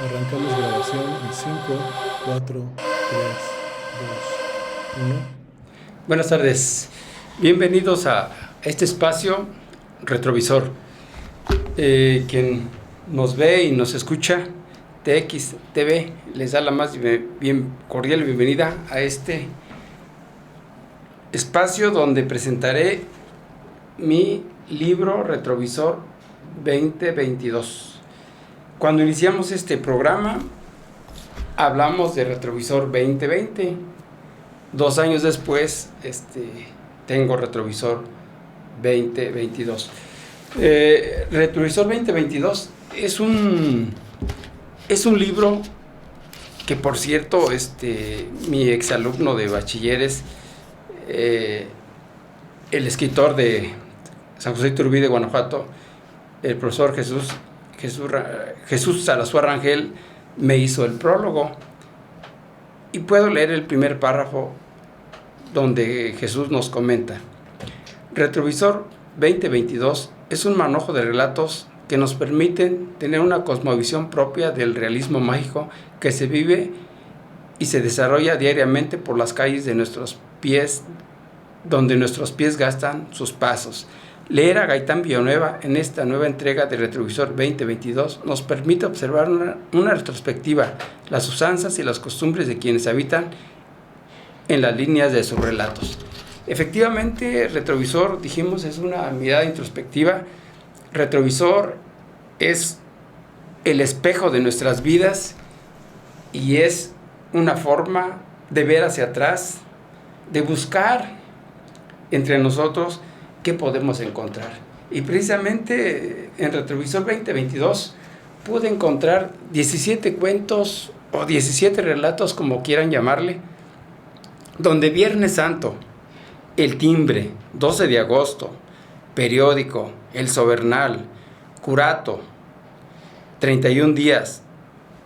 Arrancamos grabación en 5, 4, 3, 2, 1. Buenas tardes, bienvenidos a este espacio retrovisor. Quien nos ve y nos escucha, TX TV, les da la más bien cordial bienvenida a este espacio donde presentaré mi libro Retrovisor 2022. Cuando iniciamos este programa, hablamos de Retrovisor 2020. 2 años después, tengo Retrovisor 2022. Retrovisor 2022 es un libro que, por cierto, mi exalumno de bachilleres, el escritor de San José Iturbide, Guanajuato, el profesor Jesús Salazar Rangel, me hizo el prólogo. Y puedo leer el primer párrafo donde Jesús nos comenta: Retrovisor 2022 es un manojo de relatos que nos permiten tener una cosmovisión propia del realismo mágico que se vive y se desarrolla diariamente por las calles de nuestros pies, donde nuestros pies gastan sus pasos. Leer a Gaitán Villanueva en esta nueva entrega de Retrovisor 2022 nos permite observar una retrospectiva, las usanzas y las costumbres de quienes habitan en las líneas de sus relatos. Efectivamente, Retrovisor, dijimos, es una mirada introspectiva. Retrovisor es el espejo de nuestras vidas y es una forma de ver hacia atrás, de buscar entre nosotros qué podemos encontrar. Y precisamente en Retrovisor 2022 pude encontrar 17 cuentos o 17 relatos, como quieran llamarle, donde Viernes Santo, El Timbre, 12 de agosto, Periódico, El Sobernal, Curato, 31 días,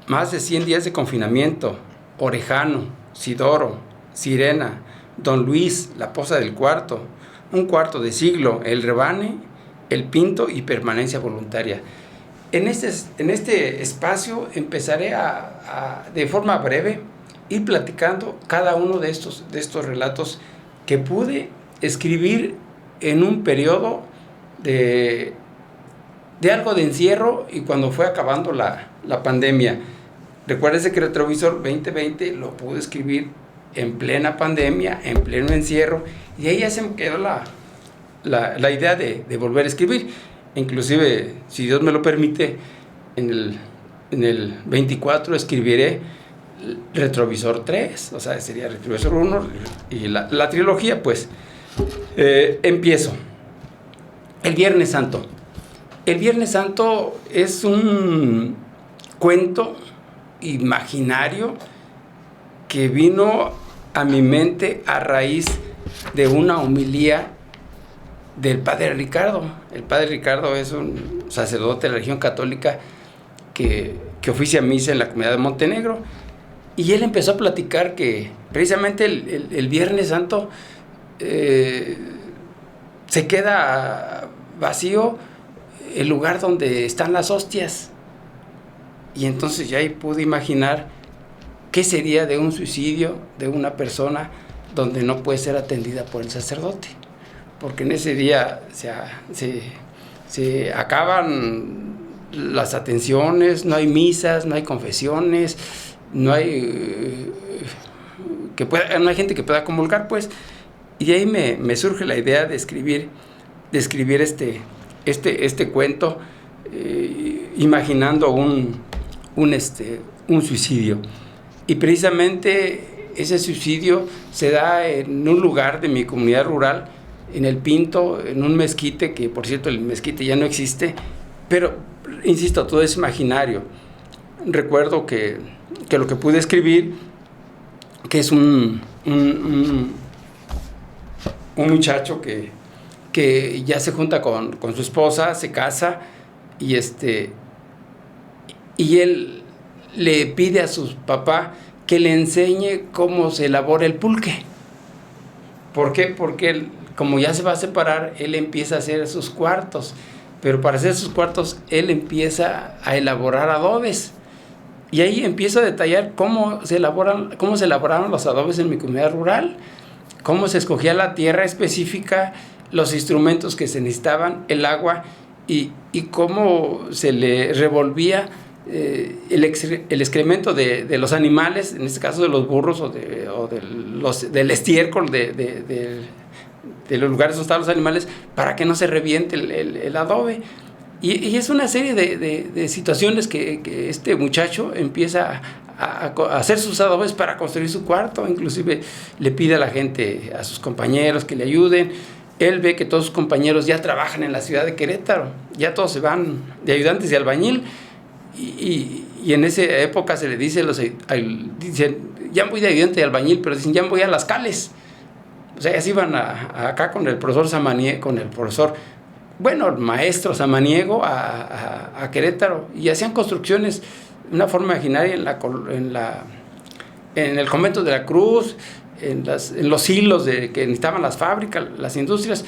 más de 100 días de confinamiento, Orejano, Sidoro, Sirena, Don Luis, La Poza del Cuarto, Un cuarto de siglo, El Rebane, El Pinto y Permanencia Voluntaria. En este espacio empezaré de forma breve, ir platicando cada uno de estos relatos que pude escribir en un periodo de algo de encierro y cuando fue acabando la pandemia. Recuérdense que Retrovisor 2020 lo pude escribir en plena pandemia, en pleno encierro, y ahí ya se me quedó la idea de volver a escribir. Inclusive, si Dios me lo permite, en el 24 escribiré Retrovisor 3, o sea, sería Retrovisor 1 y la trilogía, pues. Empiezo. El Viernes Santo. El Viernes Santo es un cuento imaginario que vino a mi mente a raíz de una homilía del Padre Ricardo. El Padre Ricardo es un sacerdote de la religión católica que oficia misa en la comunidad de Montenegro, y él empezó a platicar que precisamente el Viernes Santo se queda vacío el lugar donde están las hostias, y entonces ya ahí pude imaginar qué sería de un suicidio de una persona donde no puede ser atendida por el sacerdote, porque en ese día se acaban las atenciones, no hay misas, no hay confesiones, no hay gente que pueda comulgar, pues. Y de ahí me surge la idea de escribir este cuento, imaginando un suicidio. Y precisamente ese suicidio se da en un lugar de mi comunidad rural, en El Pinto, en un mezquite, que por cierto el mezquite ya no existe, pero insisto, todo es imaginario. Recuerdo que lo que pude escribir, que es un muchacho que ya se junta con su esposa, se casa, y él le pide a su papá que le enseñe cómo se elabora el pulque. ¿Por qué? Porque él, como ya se va a separar, él empieza a hacer sus cuartos, pero para hacer sus cuartos él empieza a elaborar adobes. Y ahí empiezo a detallar cómo se elaboraron los adobes en mi comunidad rural, cómo se escogía la tierra específica, los instrumentos que se necesitaban, el agua, y cómo se le revolvía el excremento de los animales, en este caso de los burros del estiércol de los lugares donde estaban los animales, para que no se reviente el adobe. Y es una serie de situaciones que este muchacho empieza a hacer sus adobes para construir su cuarto. Inclusive le pide a la gente, a sus compañeros, que le ayuden. Él ve que todos sus compañeros ya trabajan en la ciudad de Querétaro, ya todos se van de ayudantes de albañil, y en esa época se le dice, dicen, ya voy de ayudante de albañil, pero dicen, ya voy a las cales. O sea, ya se iban acá con el profesor Samaniego, el maestro Samaniego a Querétaro, y hacían construcciones de una forma imaginaria en el convento de la Cruz, en los hilos que necesitaban las fábricas, las industrias,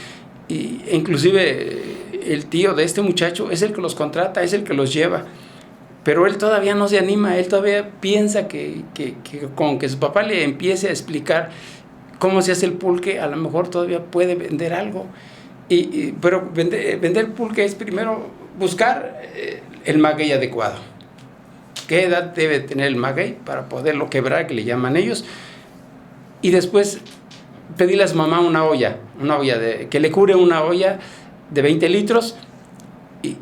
e inclusive el tío de este muchacho es el que los contrata, es el que los lleva, pero él todavía no se anima, él todavía piensa que con que su papá le empiece a explicar cómo se hace el pulque, a lo mejor todavía puede vender algo, pero vender pulque es primero buscar el maguey adecuado. ¿Qué edad debe tener el maguey para poderlo quebrar, que le llaman ellos? Y después pedirle a su mamá una olla que le cure una olla de 20 litros y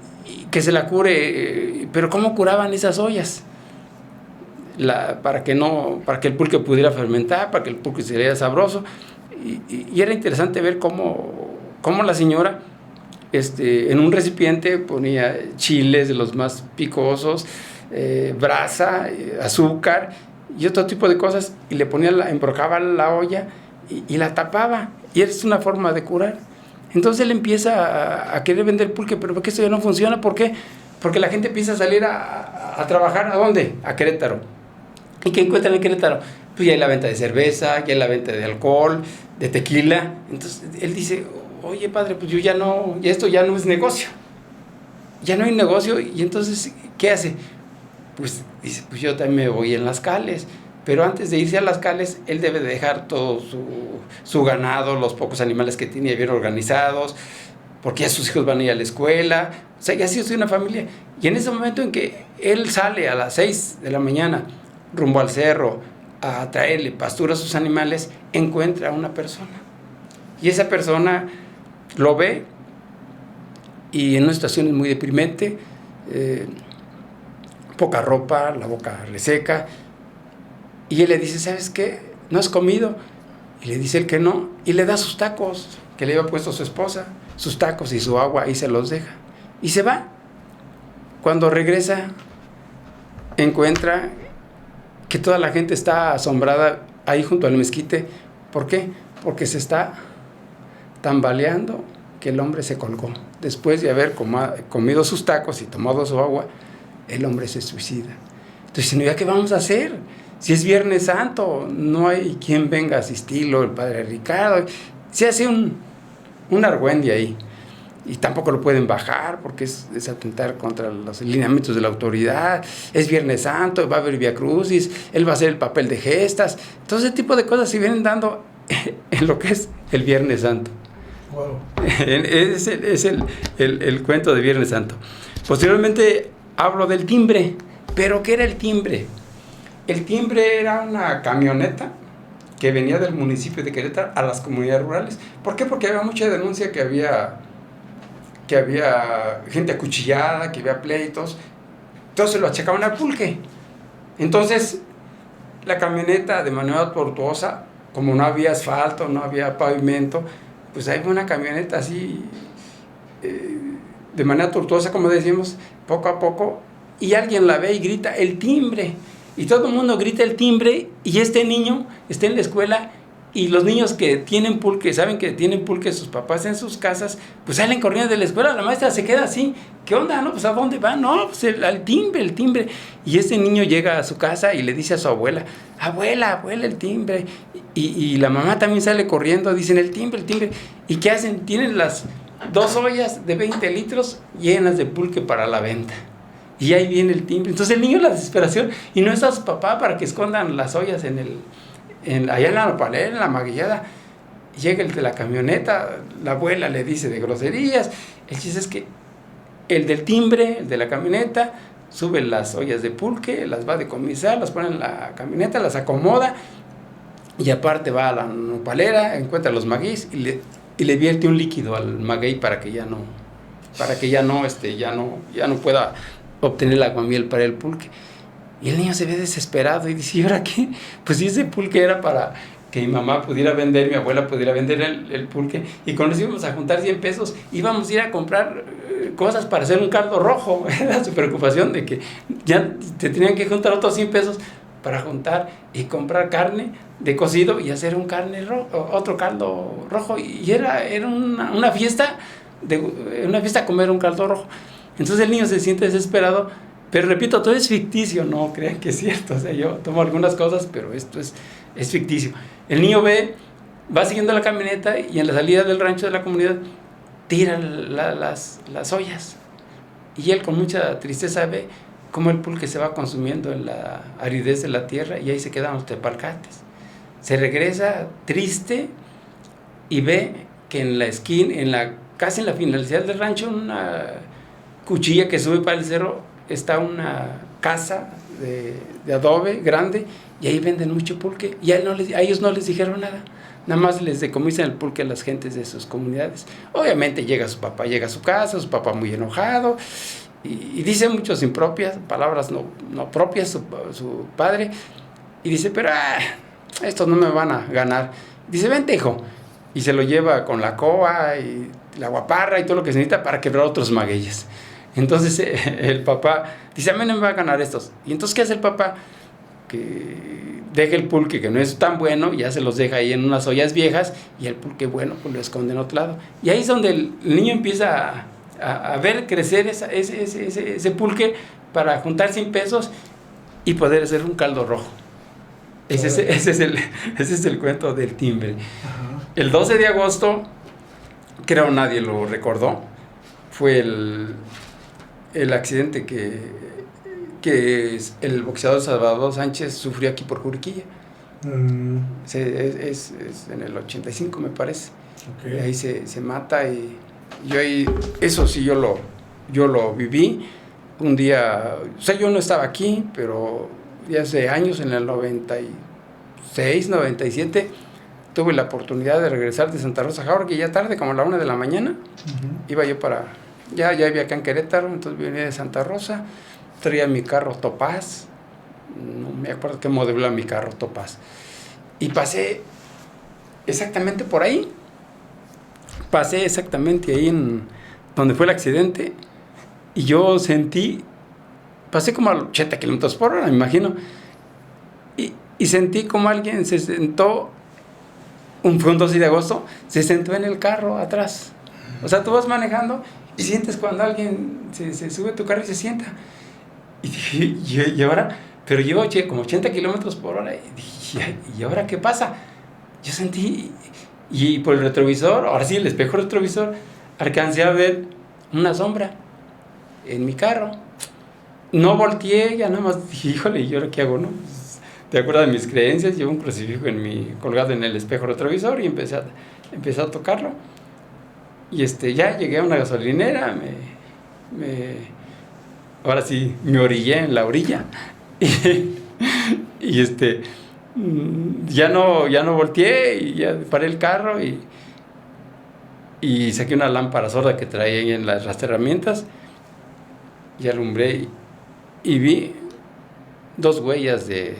que se la cure. Pero ¿cómo curaban esas ollas? Para que el pulque pudiera fermentar, para que el pulque sería sabroso. Y era interesante ver cómo la señora en un recipiente ponía chiles de los más picosos, brasa, azúcar y otro tipo de cosas, y le embrocaba la olla y la tapaba, y es una forma de curar. Entonces él empieza a querer vender pulque, pero porque esto ya no funciona. ¿Por qué? Porque la gente empieza a salir a trabajar. ¿A dónde? A Querétaro. ¿Y qué encuentran en Querétaro? Pues ya hay la venta de cerveza, ya hay la venta de alcohol, de tequila. Entonces él dice, oye padre, pues esto ya no es negocio, ya no hay negocio. Y entonces, ¿qué hace? Pues dice, pues yo también me voy en las cales, pero antes de irse a las cales, él debe de dejar todo su ganado, los pocos animales que tiene bien organizados, porque ya sus hijos van a ir a la escuela, o sea, ya sí es una familia. Y en ese momento en que él sale a las 6 de la mañana, rumbo al cerro, a traerle pastura a sus animales, encuentra a una persona. Y esa persona lo ve, y en una situación muy deprimente, poca ropa, la boca reseca, y él le dice, ¿sabes qué? ¿No has comido? Y le dice él que no, y le da sus tacos, que le había puesto su esposa, sus tacos y su agua, y se los deja, y se va. Cuando regresa, encuentra que toda la gente está asombrada ahí junto al mezquite. ¿Por qué? Porque se está tambaleando, que el hombre se colgó. Después de haber comido sus tacos y tomado su agua, el hombre se suicida. Entonces, ¿ya qué vamos a hacer? Si es Viernes Santo, no hay quien venga a asistirlo, el padre Ricardo. Se hace un argüende ahí. Y tampoco lo pueden bajar porque es atentar contra los lineamientos de la autoridad. Es Viernes Santo, va a haber Vía Crucis, él va a hacer el papel de gestas. Todo ese tipo de cosas se vienen dando en lo que es el Viernes Santo. Wow. Es el cuento de Viernes Santo. Posteriormente hablo del timbre. ¿Pero qué era el timbre? El timbre era una camioneta que venía del municipio de Querétaro a las comunidades rurales. ¿Por qué? Porque había mucha denuncia que había gente acuchillada, que había pleitos. Entonces lo achacaban al pulque. Entonces la camioneta, de manera tortuosa, como no había asfalto, no había pavimento, pues hay una camioneta así, de manera tortuosa, como decimos, poco a poco, y alguien la ve y grita el timbre, y todo el mundo grita el timbre, y este niño está en la escuela, y los niños que tienen pulque, saben que tienen pulque sus papás en sus casas, pues salen corriendo de la escuela. La maestra se queda así, ¿qué onda? No, pues ¿a dónde van? No, pues el timbre. Y este niño llega a su casa y le dice a su abuela, abuela, el timbre. Y la mamá también sale corriendo, dicen el timbre. ¿Y qué hacen? Tienen las 2 ollas de 20 litros llenas de pulque para la venta. y ahí viene el timbre. Entonces el niño la desesperación, y no está su papá para que escondan las ollas allá en la nopalera, en la maguillada. Llega el de la camioneta, la abuela le dice de groserías. El chiste es que el del timbre, el de la camioneta, sube las ollas de pulque, las va a decomisar, las pone en la camioneta, las acomoda, y aparte va a la nopalera, encuentra los magueyes y le vierte un líquido al maguey para que ya no pueda obtener el aguamiel para el pulque. Y el niño se ve desesperado y dice, ¿y ahora qué? Pues si ese pulque era para que mi mamá pudiera vender, mi abuela pudiera vender el pulque, y con eso íbamos a juntar 100 pesos, íbamos a ir a comprar cosas para hacer un caldo rojo. Era su preocupación de que ya te tenían que juntar otros 100 pesos para juntar y comprar carne de cocido y hacer otro caldo rojo. Y era una fiesta, comer un caldo rojo. Entonces el niño se siente desesperado, pero repito, todo es ficticio, no crean que es cierto. O sea, yo tomo algunas cosas, pero esto es ficticio. El niño va siguiendo la camioneta, y en la salida del rancho de la comunidad tira las ollas, y él con mucha tristeza ve cómo el pulque se va consumiendo en la aridez de la tierra, y ahí se quedan los tepalcates. Se regresa triste y ve que en la esquina, casi en la finalidad del rancho, una cuchilla que sube para el cerro, está una casa de adobe grande, y ahí venden mucho pulque, y a ellos no les dijeron nada. Nada más les decomisan el pulque a las gentes de sus comunidades. Obviamente llega su papá, llega a su casa, su papá muy enojado, y dice muchas impropias, palabras no propias, su padre, y dice, pero estos no me van a ganar. Dice, vente, hijo, y se lo lleva con la coa y la guaparra y todo lo que se necesita para quebrar otros magueyes. Entonces el papá dice, a mí no me va a ganar estos. Y entonces, ¿qué hace el papá? Que deja el pulque que no es tan bueno, ya se los deja ahí en unas ollas viejas, y el pulque bueno pues lo esconde en otro lado. Y ahí es donde el niño empieza a ver crecer ese pulque para juntar 100 pesos y poder hacer un caldo rojo. Ese es el cuento del timbre. Ajá. El 12 de agosto, creo nadie lo recordó, fue el accidente que el boxeador Salvador Sánchez sufrió aquí por Juriquilla. Es en el 85, me parece. Okay. Ahí se mata, y yo ahí, eso sí, yo lo viví un día. O sea, yo no estaba aquí, pero ya hace años, en el 96, 97, tuve la oportunidad de regresar de Santa Rosa Jauregui, ya tarde, como a la 1 de la mañana. Uh-huh. Iba yo ya vivía acá en Querétaro, entonces venía de Santa Rosa. Traía mi carro Topaz, no me acuerdo qué modelo era mi carro Topaz, y pasé exactamente por ahí, en donde fue el accidente, y yo pasé como a 80 kilómetros por hora, me imagino, y sentí como alguien se sentó, fue un 12 de agosto, se sentó en el carro atrás. O sea, tú vas manejando y sientes cuando alguien se sube a tu carro y se sienta. Y dije, ¿y ahora? Pero llevo como 80 kilómetros por hora. Y dije, ¿y ahora qué pasa? Yo sentí, y por el retrovisor, ahora sí, el espejo retrovisor, alcancé a ver una sombra en mi carro. No volteé, ya nada más dije, híjole, ¿y ahora qué hago, no? De acuerdo a mis creencias, llevo un crucifijo colgado en el espejo retrovisor, y empecé a tocarlo. Y ya llegué a una gasolinera, ahora sí, me orillé en la orilla, y ya no volteé, y ya paré el carro, y saqué una lámpara sorda que traía ahí en las herramientas, y alumbré, y vi 2 huellas de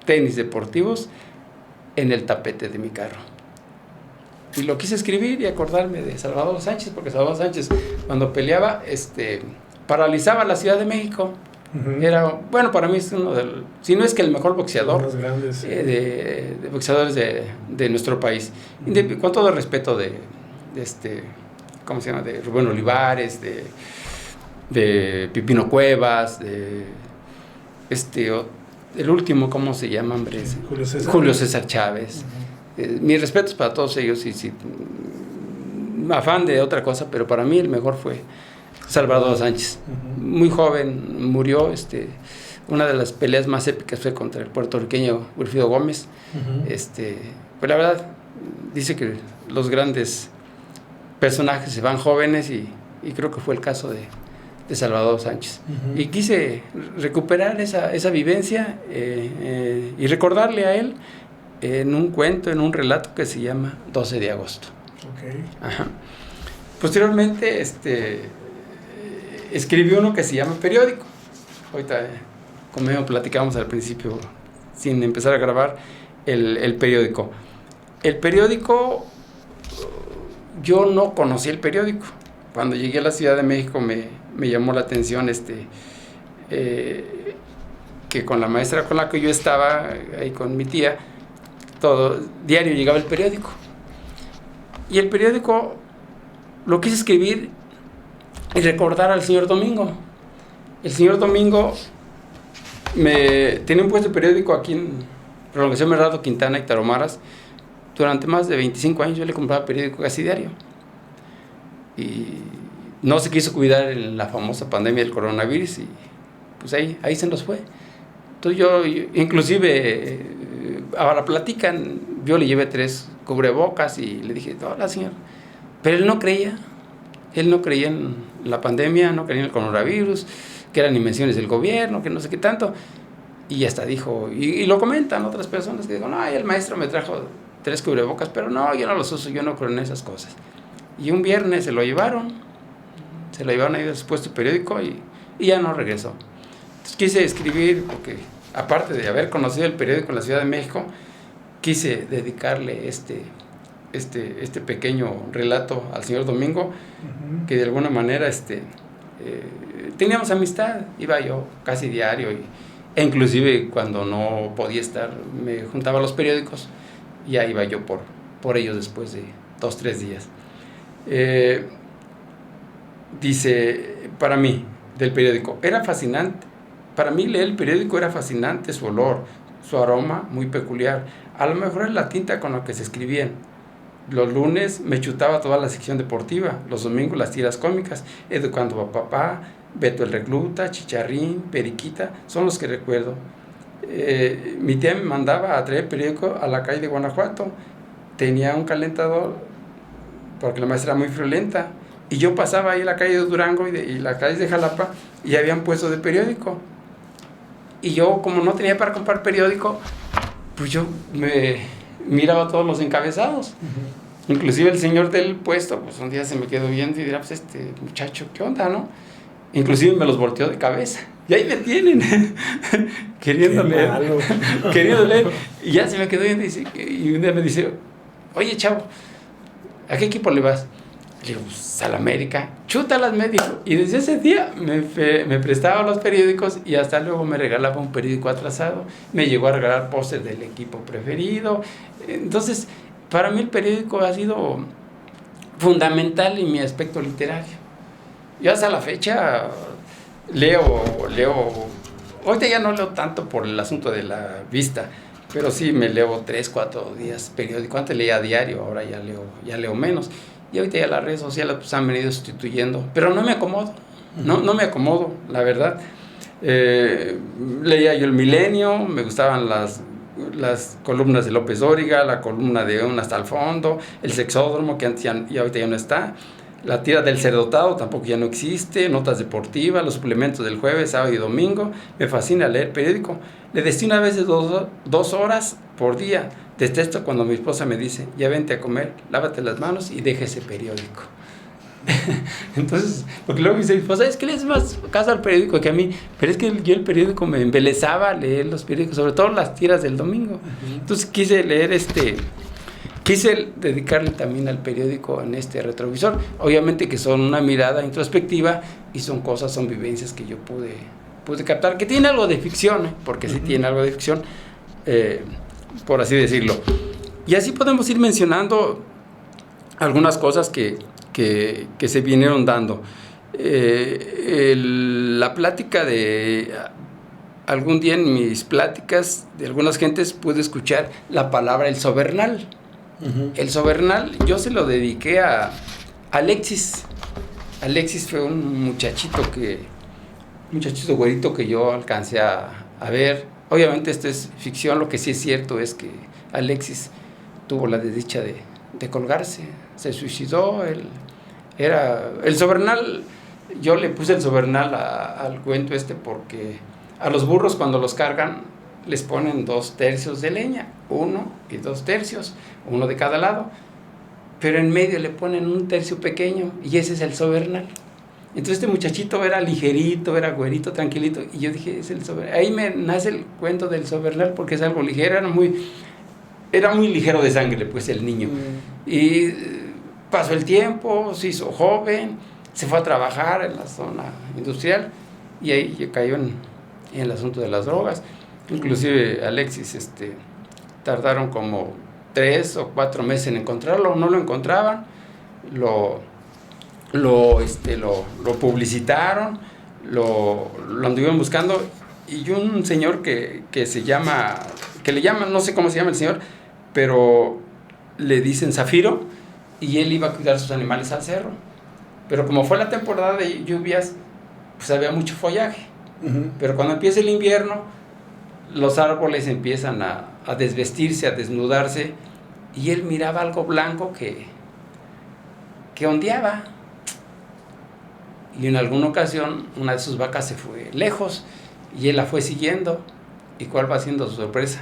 tenis deportivos en el tapete de mi carro. Y lo quise escribir y acordarme de Salvador Sánchez, porque Salvador Sánchez, cuando peleaba, paralizaba la Ciudad de México. Uh-huh. Era, bueno, para mí es si no es que el mejor boxeador, los grandes, sí. de boxeadores de nuestro país. Uh-huh. Con todo el respeto de ¿cómo se llama? De Rubén Olivares, de Pipino Cuevas, el último, ¿cómo se llama, hombre? Julio César Chávez. Uh-huh. Mis respetos para todos ellos, y afán de otra cosa, pero para mí el mejor fue Salvador Sánchez. Muy joven murió, una de las peleas más épicas fue contra el puertorriqueño Wilfrido Gómez. Pues la verdad, dice que los grandes personajes se van jóvenes y creo que fue el caso de Salvador Sánchez. Y quise recuperar esa vivencia y recordarle a él en un cuento, en un relato que se llama 12 de agosto. Okay. Ajá. Posteriormente escribió uno que se llama Periódico. Ahorita, como platicábamos al principio, sin empezar a grabar, el periódico. El periódico, yo no conocí el periódico. Cuando llegué a la Ciudad de México me llamó la atención que con la maestra con la que yo estaba, ahí con mi tía, todo diario llegaba el periódico. Y el periódico lo quise escribir y recordar al señor Domingo. El señor Domingo tenía un puesto de periódico aquí en Prolongación Mercado Quintana y Taromaras. Durante más de 25 años yo le compraba periódico casi diario. Y no se quiso cuidar en la famosa pandemia del coronavirus y pues ahí se nos fue. Entonces yo inclusive, ahora platican, yo le llevé 3 cubrebocas y le dije, hola señor, pero él no creía en la pandemia, no creía en el coronavirus, que eran invenciones del gobierno, que no sé qué tanto, y hasta dijo, y lo comentan otras personas que digo, no, el maestro me trajo 3 cubrebocas, pero no, yo no los uso, yo no creo en esas cosas. Y un viernes se lo llevaron ahí del puesto periódico y ya no regresó. Entonces quise escribir, porque aparte de haber conocido el periódico en la Ciudad de México, quise dedicarle este pequeño relato al señor Domingo, que de alguna manera teníamos amistad, iba yo casi diario e inclusive cuando no podía estar me juntaba a los periódicos y ya iba yo por ellos después de 2-3 días. Dice, para mí, del periódico, era fascinante. Para mí leer el periódico era fascinante, su olor, su aroma muy peculiar. A lo mejor es la tinta con la que se escribían. Los lunes me chutaba toda la sección deportiva, los domingos las tiras cómicas, Educando a Papá, Beto el Recluta, Chicharrín, Periquita, son los que recuerdo. Mi tía me mandaba a traer periódico a la calle de Guanajuato, tenía un calentador porque la maestra era muy friolenta y yo pasaba ahí a la calle de Durango y la calle de Jalapa y habían puesto de periódico y yo como no tenía para comprar periódico, pues yo me miraba todos los encabezados. Inclusive el señor del puesto, pues un día se me quedó viendo y dirá, pues este muchacho, ¿qué onda, no? Inclusive me los volteó de cabeza. Y ahí me tienen, queriendo leer. Y ya se me quedó viendo y un día me dice, oye, chavo, ¿a qué equipo le vas? Le digo, pues al América. Chútalas, me dijo. Y desde ese día me prestaba los periódicos y hasta luego me regalaba un periódico atrasado. Me llegó a regalar póster del equipo preferido. Entonces, para mí el periódico ha sido fundamental en mi aspecto literario. Yo hasta la fecha leo. Ahorita ya no leo tanto por el asunto de la vista, pero sí me leo 3-4 días periódico. Antes leía a diario, ahora ya leo menos. Y ahorita ya las redes sociales pues, han venido sustituyendo, pero no me acomodo, no me acomodo, la verdad. Leía yo El Milenio, me gustaban las columnas de López Dóriga, la columna de Un hasta el fondo, el Sexódromo, que antes y ahorita ya no está, la tira del Cerdotado tampoco ya no existe, notas deportivas, los suplementos del jueves, sábado y domingo. Me fascina leer periódico, le destino a veces 2 horas por día. Detesto cuando mi esposa me dice, ya vente a comer, lávate las manos y deja ese periódico. Entonces, porque luego me dice mi esposa, es que le haces más caso al periódico que a mí, pero es que yo el periódico me embelezaba leer los periódicos, sobre todo las tiras del domingo. Entonces quise dedicarle también al periódico en este retrovisor, obviamente que son una mirada introspectiva y son vivencias que yo pude captar, que tiene algo de ficción, porque sí tiene algo de ficción, por así decirlo. Y así podemos ir mencionando algunas cosas que se vinieron dando. La plática de algún día en mis pláticas de algunas gentes pude escuchar la palabra el sobernal. El sobernal yo se lo dediqué a Alexis. Alexis fue un muchachito güerito que yo alcancé a ver. Obviamente esto es ficción, lo que sí es cierto es que Alexis tuvo la desdicha de colgarse, se suicidó. El sobernal, yo le puse el sobernal al cuento porque a los burros cuando los cargan les ponen 2 tercios de leña, 1 y 2 tercios, 1 de cada lado, pero en medio le ponen 1 tercio pequeño y ese es el sobernal. Entonces este muchachito era ligerito, era güerito, tranquilito, y yo dije, es el sobernal. Ahí me nace el cuento del sobernal porque es algo ligero, era muy ligero de sangre, pues, el niño. Y pasó el tiempo, se hizo joven, se fue a trabajar en la zona industrial y ahí cayó en el asunto de las drogas. Inclusive Alexis, tardaron como 3 o 4 meses en encontrarlo, no lo encontraban, lo publicitaron, lo anduvieron buscando, y un señor que le llaman, no sé cómo se llama el señor, pero le dicen Zafiro, y él iba a cuidar sus animales al cerro, pero como fue la temporada de lluvias, pues había mucho follaje, pero cuando empieza el invierno, los árboles empiezan a desvestirse, a desnudarse, y él miraba algo blanco que ondeaba. Y en alguna ocasión una de sus vacas se fue lejos y él la fue siguiendo. ¿Y cuál va siendo su sorpresa?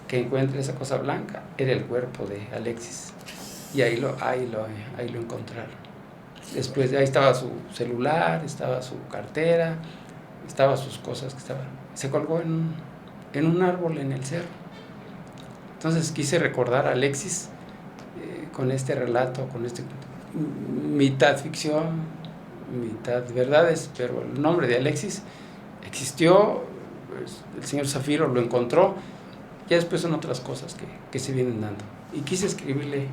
Que encuentra esa cosa blanca, era el cuerpo de Alexis. Y ahí lo encontraron. Después de ahí estaba su celular, estaba su cartera, estaban sus cosas se colgó en un árbol en el cerro. Entonces quise recordar a Alexis con este relato, con mitad ficción, mitad verdades, pero el nombre de Alexis existió, pues, el señor Zafiro lo encontró, ya después son otras cosas que se vienen dando. Y quise escribirle,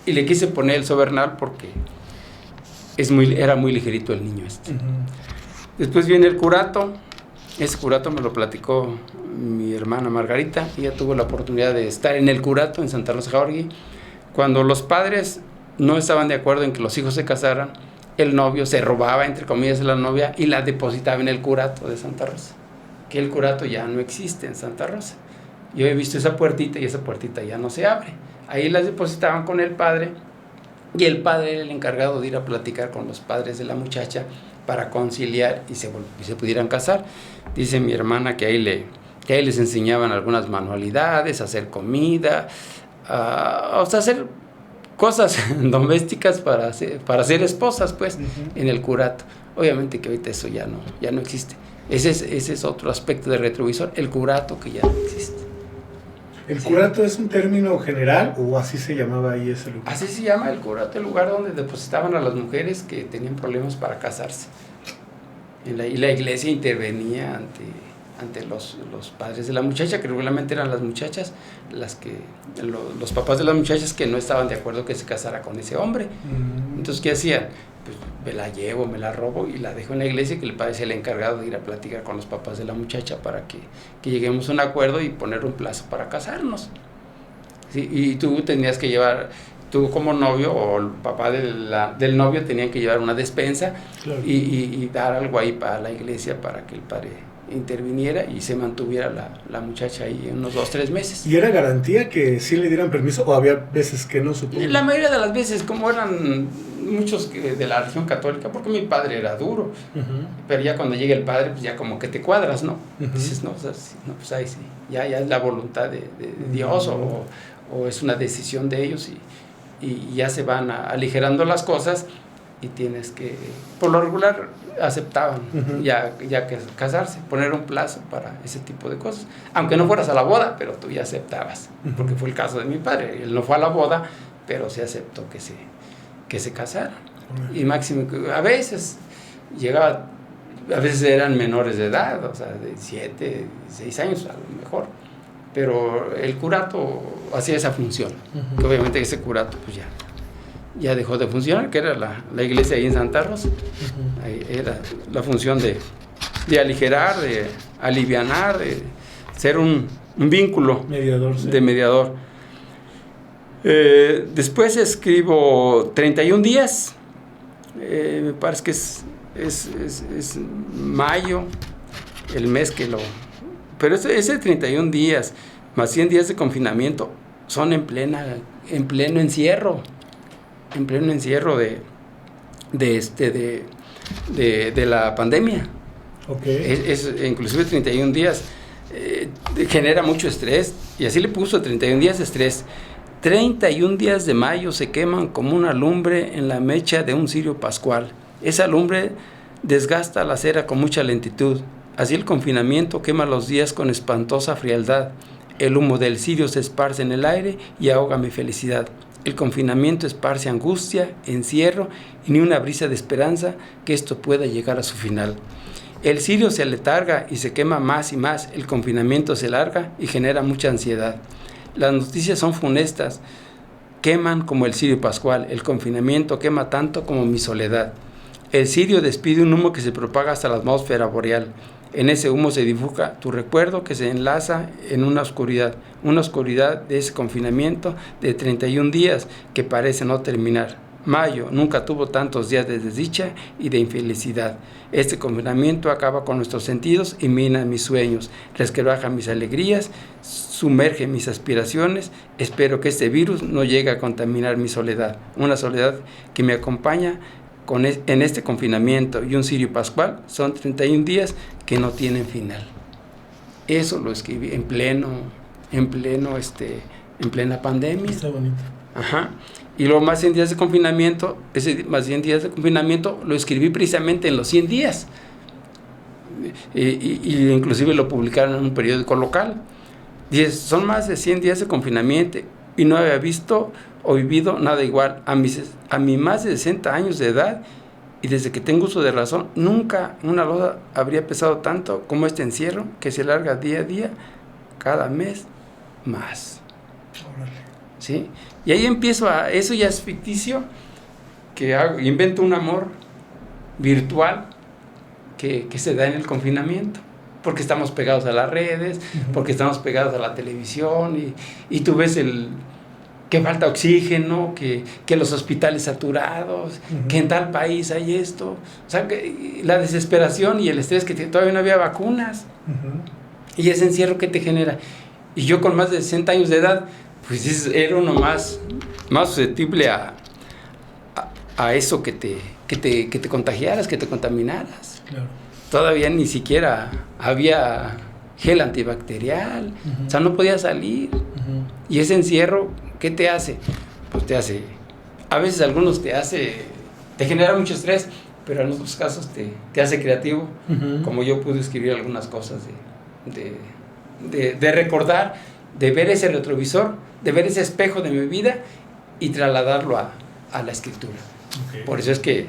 y le quise poner el sobernal porque era muy ligerito el niño Después viene el curato. Ese curato me lo platicó mi hermana Margarita. Ella tuvo la oportunidad de estar en el curato en Santa Rosa Jauregui. Cuando los padres no estaban de acuerdo en que los hijos se casaran, el novio se robaba, entre comillas, de la novia y la depositaba en el curato de Santa Rosa, que el curato ya no existe en Santa Rosa. Yo he visto esa puertita y esa puertita ya no se abre. Ahí las depositaban con el padre, y el padre era el encargado de ir a platicar con los padres de la muchacha para conciliar y se pudieran casar. Dice mi hermana que ahí les enseñaban algunas manualidades, hacer comida, hacer cosas domésticas para ser esposas, pues, en el curato. Obviamente que ahorita eso ya no existe. Ese es otro aspecto del retrovisor, el curato, que ya no existe. ¿El curato es un término general o así se llamaba ahí ese lugar? Así se llama el curato, el lugar donde depositaban a las mujeres que tenían problemas para casarse. Y la iglesia intervenía ante los padres de la muchacha, que regularmente eran las muchachas, los papás de las muchachas que no estaban de acuerdo que se casara con ese hombre. Entonces, ¿qué hacían? Pues me la llevo, me la robo y la dejo en la iglesia, y que el padre sea el encargado de ir a platicar con los papás de la muchacha para que lleguemos a un acuerdo y poner un plazo para casarnos. ¿Sí? Y tú tenías que llevar, tú como novio o el papá del novio tenían que llevar una despensa, claro, y dar algo ahí para la iglesia para que el padre interviniera y se mantuviera la muchacha ahí unos 2-3 meses. ¿Y era garantía que sí le dieran permiso o había veces que no, supongo? La mayoría de las veces, como eran muchos de la religión católica, porque mi padre era duro, pero ya cuando llega el padre, pues ya como que te cuadras, ¿no? Dices, no, pues ahí sí, ya es la voluntad de Dios, o es una decisión de ellos, y ya se van aligerando las cosas, y tienes que, por lo regular, aceptaban ya que casarse, poner un plazo para ese tipo de cosas, aunque no fueras a la boda, pero tú ya aceptabas, porque fue el caso de mi padre, él no fue a la boda, pero se aceptó que se casaran. Y máximo, a veces llegaba, a veces eran menores de edad, o sea, de 7, 6 años a lo mejor, pero el curato hacía esa función, que obviamente ese curato pues ya dejó de funcionar, que era la iglesia ahí en Santa Rosa. Ahí era la función de aligerar, de alivianar, de ser un vínculo mediador, sí, de mediador. Después escribo 31 días, Me parece que es mayo, el mes que lo... Pero ese 31 días, más 100 días de confinamiento, son en pleno encierro. En pleno encierro de la pandemia. Okay. Inclusive 31 días genera mucho estrés, y así le puso 31 días de estrés. 31 días de mayo se queman como una lumbre en la mecha de un cirio pascual. Esa lumbre desgasta la cera con mucha lentitud. Así el confinamiento quema los días con espantosa frialdad. El humo del cirio se esparce en el aire y ahoga mi felicidad. El confinamiento esparce angustia, encierro y ni una brisa de esperanza que esto pueda llegar a su final. El cirio se aletarga y se quema más y más. El confinamiento se larga y genera mucha ansiedad. Las noticias son funestas, queman como el cirio pascual. El confinamiento quema tanto como mi soledad. El cirio despide un humo que se propaga hasta la atmósfera boreal. En ese humo se dibuja tu recuerdo que se enlaza en una oscuridad de ese confinamiento de 31 días que parece no terminar. Mayo nunca tuvo tantos días de desdicha y de infelicidad. Este confinamiento acaba con nuestros sentidos y mina mis sueños, resquebraja mis alegrías, sumerge mis aspiraciones. Espero que este virus no llegue a contaminar mi soledad, una soledad que me acompaña en este confinamiento, y un cirio pascual son 31 días que no tienen final. Eso lo escribí en plena pandemia. Está bonito. Ajá. Y luego más 100 días de confinamiento, más 100 días de confinamiento lo escribí precisamente en los 100 días. Y inclusive lo publicaron en un periódico local. Dice, son más de 100 días de confinamiento y no había visto o vivido nada igual. A mi más de 60 años de edad y desde que tengo uso de razón, nunca una losa habría pesado tanto como este encierro que se larga día a día, cada mes más. ¿Sí? Y ahí empiezo eso ya es ficticio, invento un amor virtual que se da en el confinamiento, porque estamos pegados a las redes, porque estamos pegados a la televisión, y tú ves que falta oxígeno, que los hospitales saturados, que en tal país hay esto, o sea, que la desesperación y el estrés, que todavía no había vacunas, y ese encierro que te genera. Y yo con más de 60 años de edad, pues era uno más susceptible a eso, que te contagiaras, que te contaminaras. Claro. Todavía ni siquiera había gel antibacterial, o sea, no podía salir. Y ese encierro, ¿qué te hace? Pues a veces algunos te genera mucho estrés, pero en otros casos te hace creativo, como yo pude escribir algunas cosas de recordar, de ver ese retrovisor, de ver ese espejo de mi vida y trasladarlo a la escritura. Okay. Por eso es que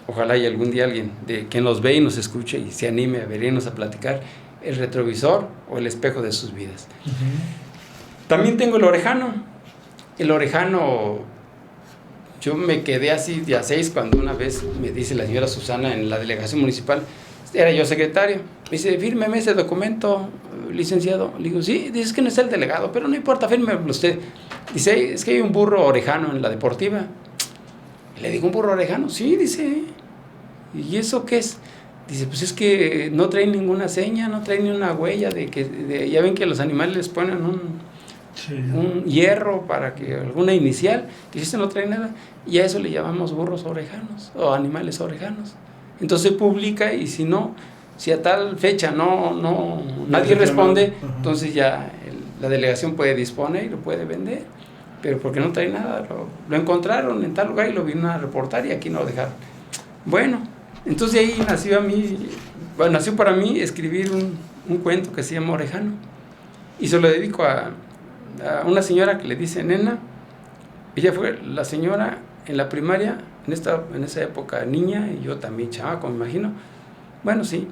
ojalá y algún día alguien que nos ve y nos escuche y se anime a vernos a platicar el retrovisor o el espejo de sus vidas. También tengo el orejano. El orejano, yo me quedé así día 6 cuando una vez me dice la señora Susana en la delegación municipal, era yo secretario, me dice, fírmeme ese documento, licenciado. Le digo, sí, dice que no está el delegado, pero no importa, fírmeme usted. Dice, es que hay un burro orejano en la deportiva. Le digo, ¿un burro orejano? Sí, dice. ¿Y eso qué es? Dice, pues es que no trae ninguna seña, no trae ni una huella ya ven que los animales les ponen un hierro para que alguna inicial. Dice, este no trae nada. Y a eso le llamamos burros orejanos o animales orejanos. Entonces se publica, y si a tal fecha nadie responde, entonces ya la delegación puede disponer y lo puede vender. Pero porque no trae nada, lo encontraron en tal lugar y lo vino a reportar y aquí no lo dejaron. Bueno, entonces ahí nació para mí escribir un cuento que se llama Orejano. Y se lo dedico a una señora que le dice Nena. Ella fue la señora en la primaria, en esa época niña, y yo también chamaco, me imagino. Bueno, sí.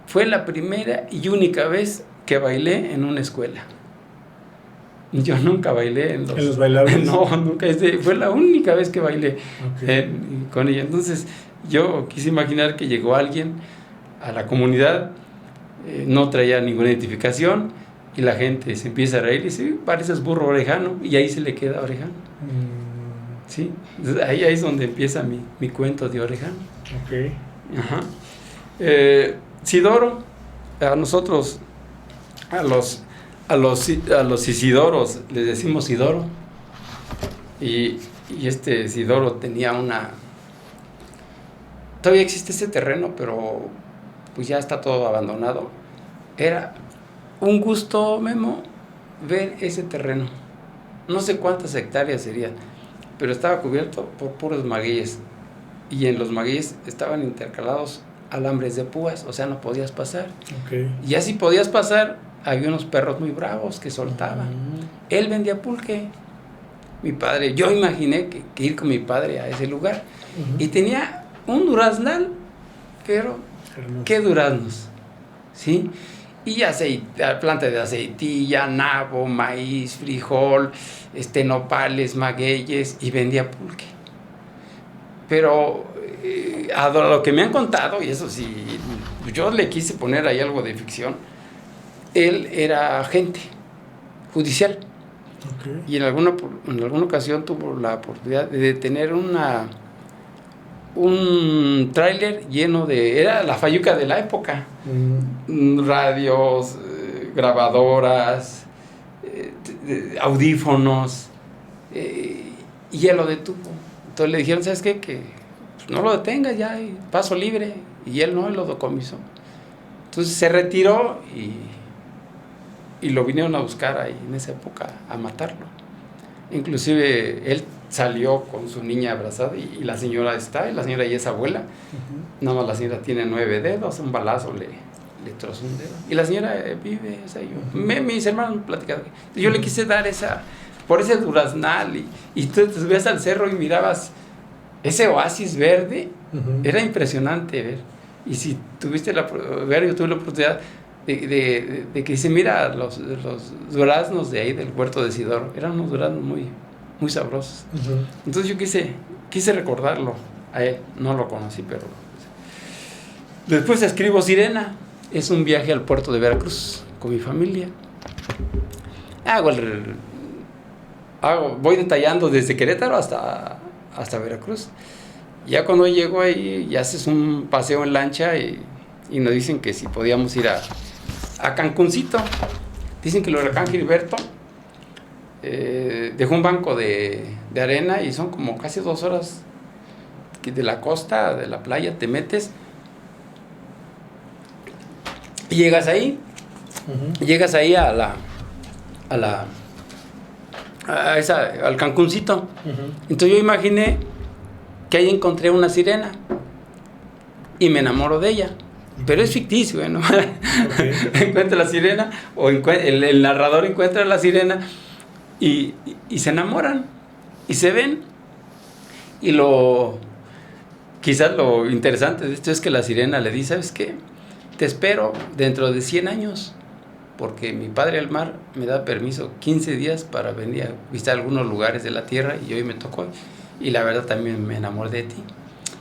Fue la primera y única vez que bailé en una escuela. Yo nunca bailé en los bailables. No, nunca. Fue la única vez que bailé con ella. Entonces, yo quise imaginar que llegó alguien a la comunidad, no traía ninguna identificación, y la gente se empieza a reír y dice, pareces burro orejano, y ahí se le queda orejano. Sí, ahí es donde empieza mi cuento de Oreján. Ok. Ajá. Sidoro, a nosotros, a los Isidoros, les decimos Sidoro. Y este Sidoro tenía todavía existe ese terreno, pero pues ya está todo abandonado. Era un gusto, Memo, ver ese terreno. No sé cuántas hectáreas serían, pero estaba cubierto por puros magueyes. Y en los magueyes estaban intercalados alambres de púas, o sea, no podías pasar. Okay. Y así podías pasar, había unos perros muy bravos que soltaban. Él vendía pulque. Mi padre, yo imaginé que ir con mi padre a ese lugar. Y tenía un duraznal, pero hermoso. ¿qué duraznos? ¿Sí? Y planta de aceitilla, nabo, maíz, frijol, nopales, magueyes, y vendía pulque. Pero a lo que me han contado, y eso sí, yo le quise poner ahí algo de ficción, él era agente judicial. Okay. Y en alguna ocasión tuvo la oportunidad de detener un tráiler lleno era la fayuca de la época. Radios, grabadoras, audífonos, y él lo detuvo. Entonces le dijeron, ¿sabes qué? Que pues, no lo detengas ya, paso libre. Y él no, él lo decomisó. Entonces se retiró y lo vinieron a buscar ahí en esa época a matarlo. Inclusive él salió con su niña abrazada y la señora y la señora ya es abuela. Nada más la señora tiene 9 dedos, un balazo le trozó un dedo. Y la señora vive, o sea, mis hermanos platicaban. Yo le quise dar por ese duraznal y tú te subías al cerro y mirabas ese oasis verde. Era impresionante ver. Y si yo tuve la oportunidad de que dice, mira, los duraznos de ahí del huerto de Sidoro, eran unos duraznos muy, muy sabrosos. Entonces yo quise recordarlo a él, no lo conocí, pero después escribo Sirena, es un viaje al puerto de Veracruz con mi familia. Voy detallando desde Querétaro hasta Veracruz. Ya cuando llego ahí, ya haces un paseo en lancha y nos dicen que si podíamos ir a Cancuncito. Dicen que el huracán Gilberto dejó un banco de arena y son como casi 2 horas de la costa, de la playa, te metes y llegas ahí al Cancuncito. Entonces yo imaginé que ahí encontré una sirena y me enamoro de ella. Pero es ficticio, ¿no? Okay. Encuentra la sirena, o el narrador encuentra la sirena y se enamoran y se ven. Y quizás lo interesante de esto es que la sirena le dice, ¿sabes qué? Te espero dentro de 100 años, porque mi padre al mar me da permiso 15 días para venir a visitar algunos lugares de la tierra y hoy me tocó. Y la verdad también me enamoré de ti.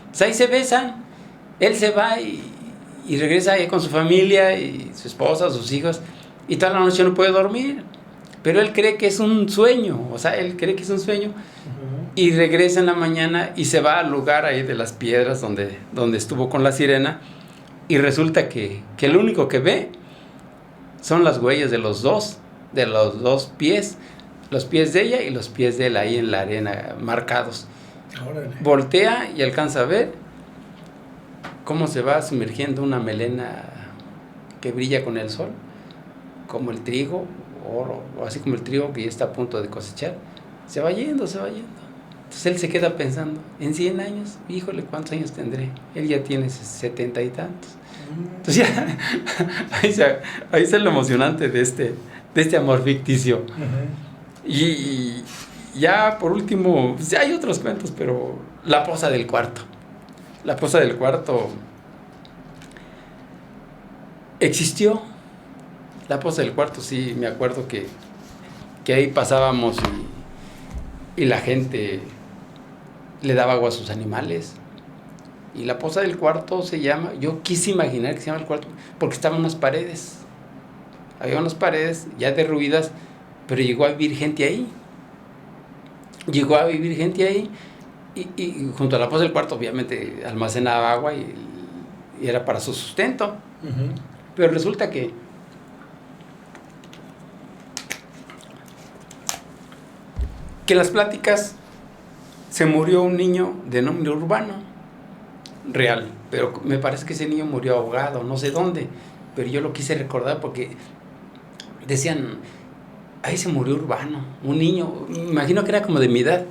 Pues ahí se besan, él se va y regresa ahí con su familia y su esposa, sus hijos, y toda la noche no puede dormir, pero él cree que es un sueño, y regresa en la mañana y se va al lugar ahí de las piedras donde estuvo con la sirena, y resulta que lo único que ve son las huellas de los dos pies, los pies de ella y los pies de él ahí en la arena marcados. Órale. Voltea y alcanza a ver cómo se va sumergiendo una melena que brilla con el sol, como el trigo, o así como el trigo que ya está a punto de cosechar. Se va yendo. Entonces él se queda pensando, en 100 años, híjole, ¿cuántos años tendré? Él ya tiene 70 y tantos. Entonces ya, ahí está lo emocionante de este amor ficticio. Y ya por último, pues, hay otros cuentos, pero La Poza del Cuarto. La Poza del Cuarto existió. La Poza del Cuarto, sí, me acuerdo que ahí pasábamos y la gente le daba agua a sus animales. Y La Poza del Cuarto se llama, yo quise imaginar que se llama el cuarto, porque estaban unas paredes. Había unas paredes ya derruidas, pero llegó a vivir gente ahí. llegó a vivir gente ahí y junto a la fosa del cuarto obviamente almacenaba agua y era para su sustento. Ujú. Pero resulta que en las pláticas se murió un niño de nombre Urbano, real, pero me parece que ese niño murió ahogado, no sé dónde, pero yo lo quise recordar porque decían, ahí se murió Urbano, un niño, me imagino que era como de mi edad.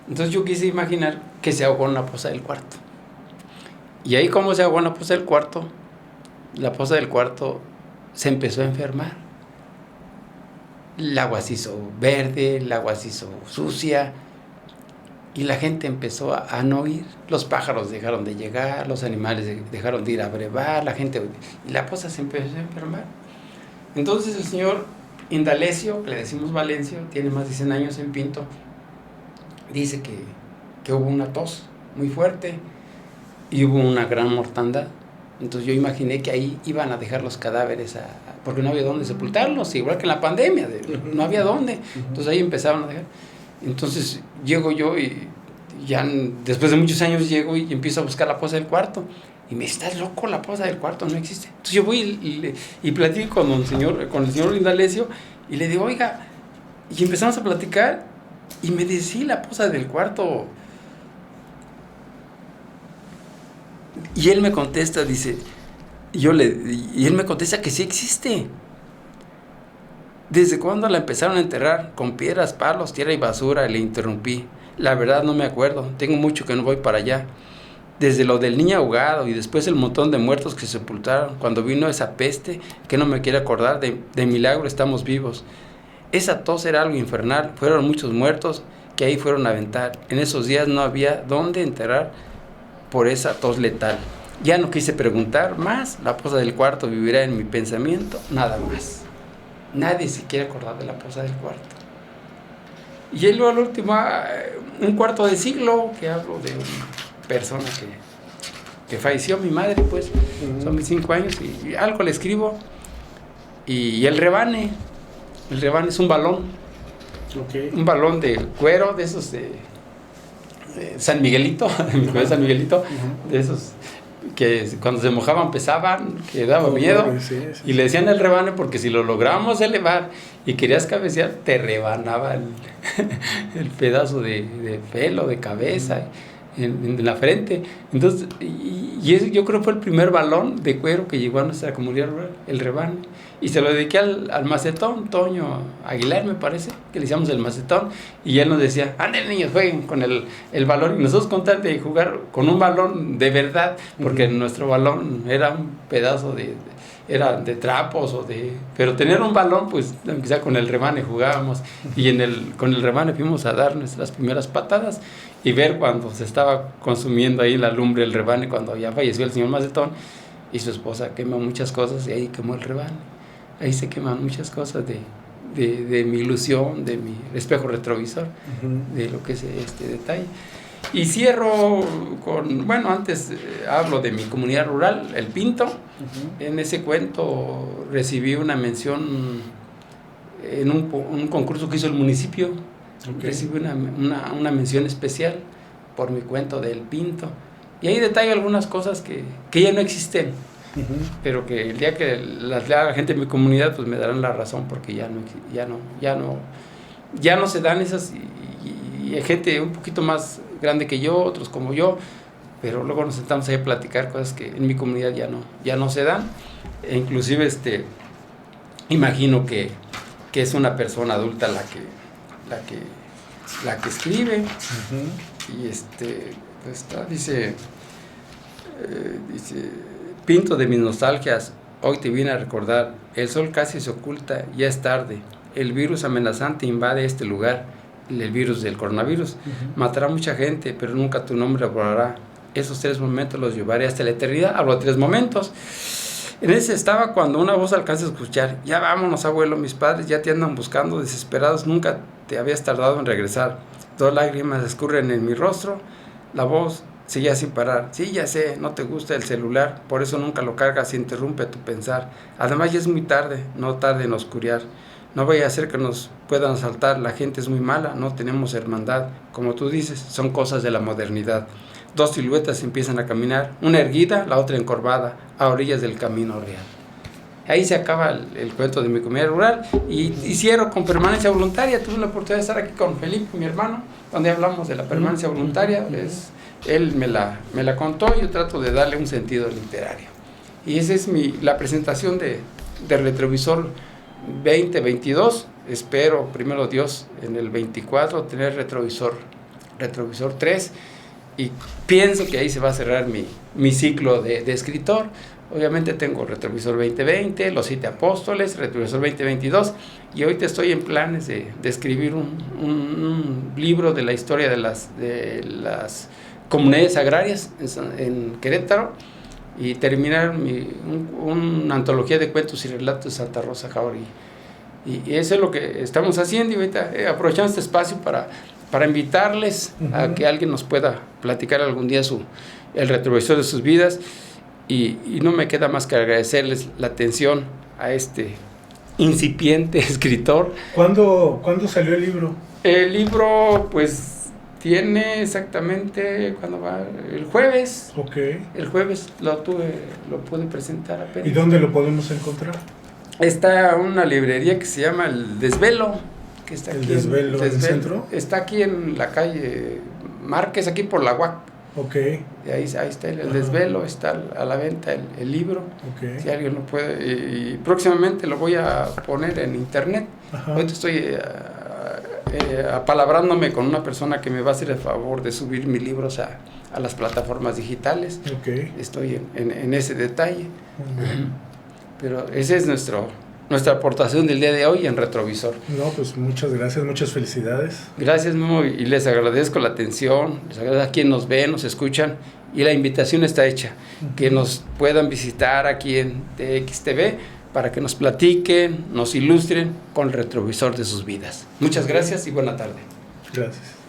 Entonces yo quise imaginar que se ahogó en la fosa del cuarto. Y ahí como se ahogó en la fosa del cuarto se empezó a enfermar. El agua se hizo verde, el agua se hizo sucia y la gente empezó a no ir. Los pájaros dejaron de llegar, los animales dejaron de ir a brevar, y la fosa se empezó a enfermar. Entonces el señor Indalecio, que le decimos Valencio, tiene más de 100 años en Pinto, dice que hubo una tos muy fuerte y hubo una gran mortandad. Entonces yo imaginé que ahí iban a dejar los cadáveres porque no había dónde sepultarlos, igual que en la pandemia, no había dónde. Entonces ahí empezaban a dejar. Entonces llego yo y ya después de muchos años llego y empiezo a buscar la fosa del cuarto. Y me está loco, la fosa del cuarto no existe. Entonces yo voy y platico con el señor Indalecio y le digo, oiga, y empezamos a platicar y me dice, sí, la fosa del cuarto. Y él me contesta, dice, y él me contesta que sí existe. ¿Desde cuándo la empezaron a enterrar? Con piedras, palos, tierra y basura. Le interrumpí. La verdad no me acuerdo. Tengo mucho que no voy para allá. Desde lo del niño ahogado y después el montón de muertos que se sepultaron. Cuando vino esa peste, que no me quiere acordar, de milagro estamos vivos. Esa tos era algo infernal. Fueron muchos muertos que ahí fueron a aventar. En esos días no había dónde enterrar por esa tos letal. Ya no quise preguntar más. La fosa del cuarto vivirá en mi pensamiento. Nada más. Nadie se quiere acordar de la fosa del cuarto. Y luego al último, un cuarto de siglo, que hablo de una persona que falleció, mi madre, pues, son mis 5 años, y algo le escribo, y el rebane es un balón, un balón de cuero, de esos de San Miguelito, de San Miguelito, de esos que cuando se mojaban pesaban, que daba miedo, y le decían el rebane porque si lo lográbamos elevar y querías cabecear, te rebanaba el pedazo de pelo, de cabeza, en la frente. Entonces, y ese yo creo fue el primer balón de cuero que llegó a nuestra comunidad rural, el rebane. Y se lo dediqué al macetón, Toño Aguilar, me parece, que le decíamos el macetón, y él nos decía, anden niños, jueguen con el balón, y nosotros con tal de jugar con un balón de verdad, porque nuestro balón era un pedazo era de trapos, pero tener un balón, pues quizá con el rebane jugábamos, y con el rebane fuimos a dar nuestras primeras patadas, y ver cuando se estaba consumiendo ahí la lumbre el rebane, cuando ya falleció el señor macetón, y su esposa quemó muchas cosas, y ahí quemó el rebane. Ahí se queman muchas cosas de mi ilusión, de mi espejo retrovisor, de lo que es este detalle. Y cierro antes hablo de mi comunidad rural, El Pinto. En ese cuento recibí una mención en un concurso que hizo el municipio. Recibí una mención especial por mi cuento del Pinto. Y ahí detallo algunas cosas que ya no existen. Pero que el día que las lea la gente de mi comunidad, pues me darán la razón, porque ya no se dan esas, y hay gente un poquito más grande que yo, otros como yo, pero luego nos sentamos ahí a platicar cosas que en mi comunidad ya no se dan, e inclusive imagino que es una persona adulta la que escribe. Y dice Pinto de mis nostalgias, hoy te vine a recordar, el sol casi se oculta, ya es tarde, el virus amenazante invade este lugar, el virus del coronavirus, matará a mucha gente, pero nunca tu nombre borrará, esos 3 momentos los llevaré hasta la eternidad. Hablo de 3 momentos, en ese estaba cuando una voz alcanza a escuchar, ya vámonos abuelo, mis padres ya te andan buscando, desesperados, nunca te habías tardado en regresar, 2 lágrimas escurren en mi rostro, la voz seguía sin parar. Sí, ya sé, no te gusta el celular, por eso nunca lo cargas y interrumpe tu pensar. Además ya es muy tarde, no tarde en oscurear. No vaya a ser que nos puedan asaltar, la gente es muy mala, no tenemos hermandad. Como tú dices, son cosas de la modernidad. Dos siluetas empiezan a caminar, una erguida, la otra encorvada, a orillas del camino real. Ahí se acaba el cuento de mi comedia rural y cierro con permanencia voluntaria. Tuve la oportunidad de estar aquí con Felipe, mi hermano, donde hablamos de la permanencia voluntaria. Él me la contó y yo trato de darle un sentido literario. Y esa es la presentación de Retrovisor 2022. Espero, primero Dios, en el 24 tener Retrovisor 3, y pienso que ahí se va a cerrar mi ciclo de escritor. Obviamente tengo Retrovisor 2020, Los 7 Apóstoles, Retrovisor 2022, y ahorita estoy en planes de escribir un libro de la historia de las comunidades agrarias en Querétaro, y terminar una antología de cuentos y relatos de Santa Rosa Jauregui. Y eso es lo que estamos haciendo, y ahorita aprovechando este espacio para invitarles a que alguien nos pueda platicar algún día el retrovisor de sus vidas, y no me queda más que agradecerles la atención a este incipiente escritor. ¿Cuándo salió el libro? El libro, pues, tiene exactamente, ¿cuándo va? El jueves. Ok. El jueves lo pude presentar apenas. ¿Y dónde lo podemos encontrar? Está una librería que se llama El Desvelo, que está aquí. ¿El Desvelo en el centro? Está aquí en la calle Márquez, aquí por la UAC. Ok. Y ahí está el Desvelo, está a la venta el libro. Okay. Si alguien lo puede. Y próximamente lo voy a poner en internet. Ajá. Ahorita estoy apalabrándome con una persona que me va a hacer el favor de subir mis libros a las plataformas digitales. Okay. Estoy en ese detalle. Pero esa es nuestra aportación del día de hoy en Retrovisor. No, pues muchas gracias, muchas felicidades. Gracias, Memo, y les agradezco la atención, les agradezco a quien nos ve, nos escuchan, y la invitación está hecha, que nos puedan visitar aquí en TXTV para que nos platiquen, nos ilustren con el retrovisor de sus vidas. Muchas gracias y buena tarde. Gracias.